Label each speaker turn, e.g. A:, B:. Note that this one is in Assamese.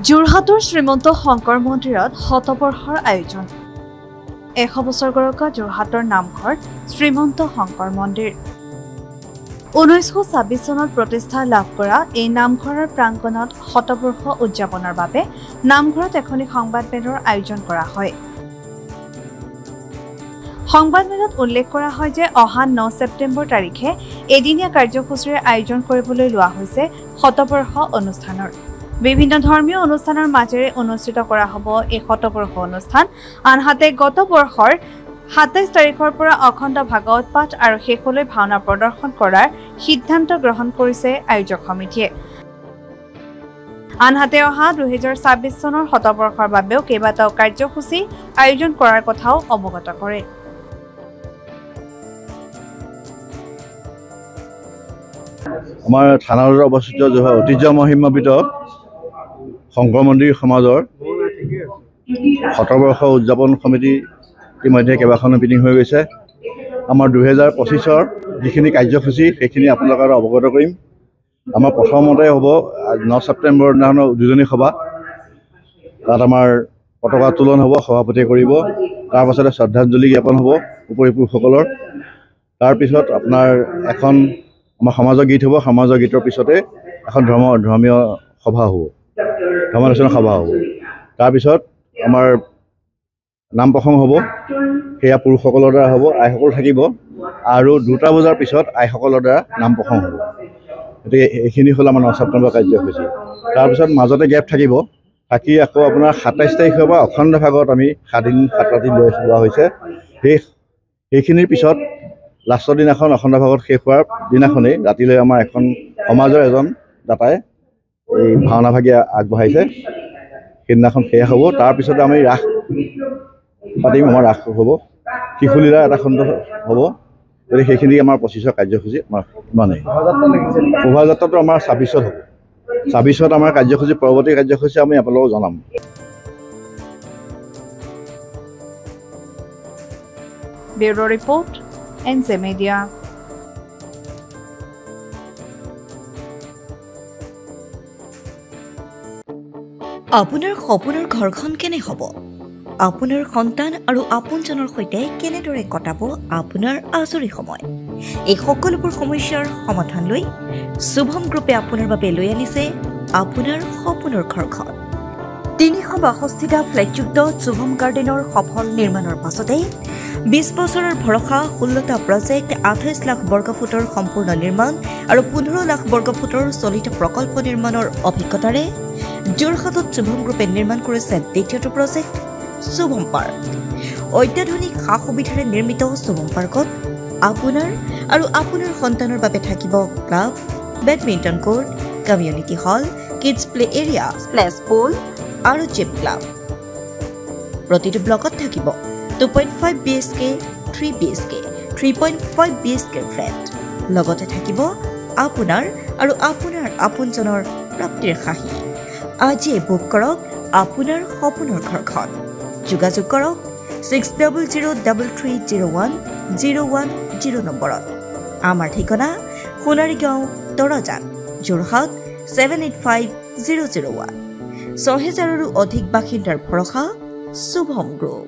A: যোৰহাটৰ শ্ৰীমন্ত শংকৰ মন্দিৰত শতবৰ্ষৰ আয়োজন 100 বছৰ গৰকা যোৰহাটৰ নামঘৰ শ্ৰীমন্ত শংকৰ মন্দিৰ 1926 চনত প্ৰতিষ্ঠা লাভ কৰা এই নামঘৰৰ প্ৰাংগণত শতবৰ্ষ উদযাপনৰ বাবে নামঘৰত এখনি সংবাদমেলৰ আয়োজন কৰা হয়। সংবাদমেলত উল্লেখ কৰা হয় যে অহা 9 ছেপ্টেম্বৰ তাৰিখে এদিনীয়া কাৰ্যসূচীৰ আয়োজন কৰিবলৈ লোৱা হৈছে শতবৰ্ষ অনুষ্ঠানৰ। বিভিন্ন ধৰ্মীয় অনুষ্ঠানৰ মাজেৰে অনুষ্ঠিত কৰা হ'ব এই শতবৰ্ষ অনুষ্ঠান। আনহাতে গত বৰ্ষৰ 27 তাৰিখৰ পৰা অখণ্ড ভাগৱত পাঠ আৰু শেষলৈ ভাওনা প্ৰদৰ্শন কৰাৰ সিদ্ধান্ত গ্ৰহণ কৰিছে আয়োজক সমিতিয়ে। আনহাতে অহা 2026 চনৰ শতবৰ্ষৰ বাবেও কেইবাটাও কাৰ্যসূচী আয়োজন কৰাৰ কথাও অৱগত কৰে।
B: আমাৰ থানাৰ অৱস্থিত ঐতিহ্য মহিমান্বিত শংকৰ মন্দিৰ সমাজৰ শতবৰ্ষ উদযাপন সমিতি ইতিমধ্যে কেইবাখনো মিটিং হৈ গৈছে। আমাৰ 2025ৰ যিখিনি কাৰ্যসূচী সেইখিনি আপোনালোকৰ অৱগত কৰিম। আমাৰ প্ৰথমতে হ'ব 9 ছেপ্টেম্বৰ দিনাখন উদ্বোধনী সভা, তাত আমাৰ পতাকা উত্তোলন হ'ব, সভাপতিয়ে কৰিব। তাৰপাছতে শ্ৰদ্ধাঞ্জলি জ্ঞাপন হ'ব উপৰিপুৰুষসকলৰ। তাৰপিছত আপোনাৰ এখন আমাৰ সমাজৰ গীত হ'ব, সমাজৰ গীতৰ পিছতে এখন ধৰ্মীয় সভা হ'ব, ধৰ্মালোচনা সভা হ'ব। তাৰপিছত আমাৰ নাম প্ৰসংগ হ'ব, সেয়া পুৰুষসকলৰ দ্বাৰা হ'ব, আইসকল থাকিব। আৰু 2টা বজাৰ পিছত আইসকলৰ দ্বাৰা নাম প্ৰসংগ হ'ব। গতিকে এইখিনি হ'ল আমাৰ 9 ছেপ্টেম্বৰ কাৰ্যসূচী। তাৰপিছত মাজতে গেপ থাকিব, থাকি আকৌ আপোনাৰ 27 তাৰিখৰ পৰা অখণ্ড ভাগত আমি 7 ৰাতি লৈ লোৱা হৈছে। সেইখিনিৰ পিছত লাষ্টৰ দিনাখন অখণ্ড ভাগত শেষ হোৱাৰ দিনাখনেই ৰাতিলৈ আমাৰ এখন সমাজৰ এজন দাতাই এই ভাওনা ভাগি আগবঢ়াইছে, সেইদিনাখন শেষ হ'ব। তাৰপিছতে আমি ৰাস পাতিম, আমাৰ ৰাস হ'ব, শিশুলীলাৰ এটা খণ্ড হ'ব। গতিকে সেইখিনি আমাৰ 25ৰ কাৰ্যসূচী আমাৰ ইমানেই। শোভাযাত্ৰাটো আমাৰ 26ত হ'ব। 26ত আমাৰ কাৰ্যসূচী, পৰৱৰ্তী কাৰ্যসূচী আমি আপোনালোকক জনাম।
A: Bureau report, NJ Media।
C: আপোনাৰ সপোনৰ ঘৰখন কেনে হ'ব? আপোনাৰ সন্তান আৰু আপোনজনৰ সৈতে কেনেদৰে কটাব আপোনাৰ আজৰি সময়? এই সকলোবোৰ সমস্যাৰ সমাধান লৈ শুভম গ্ৰুপে আপোনাৰ বাবে লৈ আনিছে আপোনাৰ সপোনৰ ঘৰখন। 362টা ফ্লেটযুক্ত শুভম গাৰ্ডেনৰ সফল নিৰ্মাণৰ পাছতে 20 বছৰৰ ভৰসা, 16টা প্ৰজেক্ট, 28 লাখ বৰ্গফুটৰ সম্পূৰ্ণ নিৰ্মাণ আৰু 15 লাখ বৰ্গফুটৰ চলিত প্ৰকল্প নিৰ্মাণৰ অভিজ্ঞতাৰে যোৰহাটত শুভম গ্ৰুপে নিৰ্মাণ কৰিছে দ্বিতীয়টো প্ৰজেক্ট শুভম পাৰ্ক। অত্যাধুনিক সা সুবিধাৰে নিৰ্মিত শুভম পাৰ্কত আপোনাৰ আৰু আপোনাৰ সন্তানৰ বাবে থাকিব club, badminton court, community hall, kids play area, splash pool আৰু জিম ক্লাব। প্ৰতিটো ব্লকত থাকিব 2.5 BHK, 3 BHK, 3.5 BHK ফ্লেট। লগতে থাকিব আপোনাৰ আৰু আপোনাৰ আপোনজনৰ প্ৰাপ্তিৰ সাহী। আজিয়ে বুক কৰক আপোনাৰ সপোনৰ ঘৰখন। যোগাযোগ কৰক 6003010110 নম্বৰত। আমাৰ ঠিকনা সোণাৰীগাঁও, তৰাজান, যোৰহাট 785001। 6000ৰো অধিক বাসিন্দাৰ ভৰসা শুভম গ্ৰুপ।